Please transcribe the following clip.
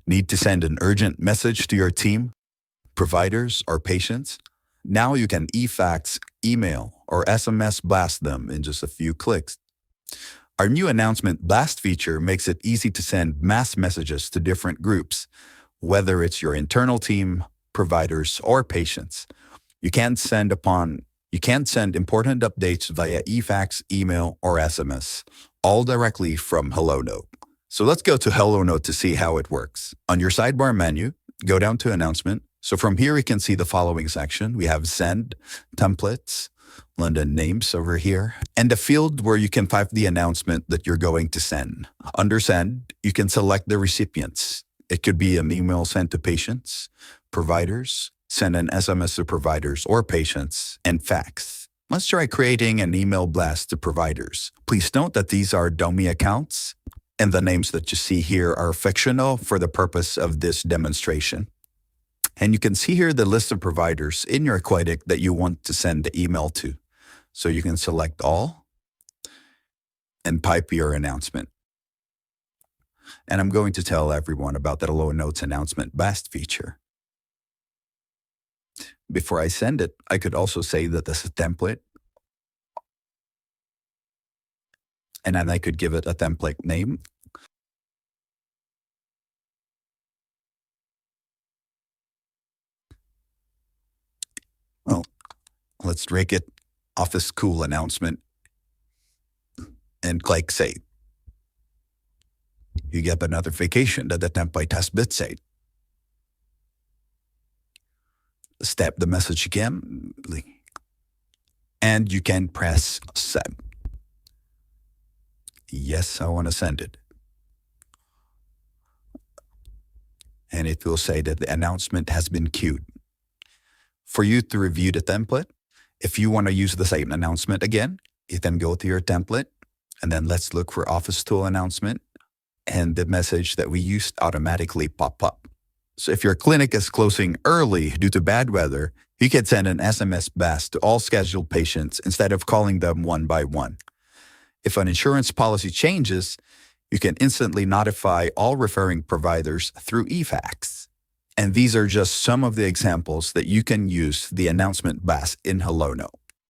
Need to send an urgent message to your team, providers, or patients? Now you can eFax, email, or SMS blast them in just a few clicks. Our new announcement blast feature makes it easy to send mass messages to different groups, whether it's your internal team, providers, or patients. You can send important updates via eFax, email, or SMS, all directly from HelloNote. So let's go to HelloNote to see how it works. On your sidebar menu, go down to Announcement. So from here, we can see the following section. We have Send, Templates, London names over here, and a field where you can type the announcement that you're going to send. Under Send, you can select the recipients. It could be an email sent to patients, providers, send an SMS to providers or patients, and fax. Let's try creating an email blast to providers. Please note that these are dummy accounts, and the names that you see here are fictional for the purpose of this demonstration. And you can see here the list of providers in your Aquatic that you want to send the email to. So you can select all and type your announcement. And I'm going to tell everyone about the HelloNote's announcement blast feature. Before I send it, I could also say that this is a template. And then I could give it a template name. Well, let's make it Office Cool announcement and click Save. You get a notification that the template has been saved. Step the message again, and you can press Send. Yes, I want to send it. And it will say that the announcement has been queued. For you to review the template, if you want to use the same announcement again, you can go to your template, and then let's look for Office Tool announcement, and the message that we used automatically pop up. So if your clinic is closing early due to bad weather, you can send an SMS blast to all scheduled patients instead of calling them one by one. If an insurance policy changes, you can instantly notify all referring providers through eFax. And these are just some of the examples that you can use the announcement blast in HelloNote.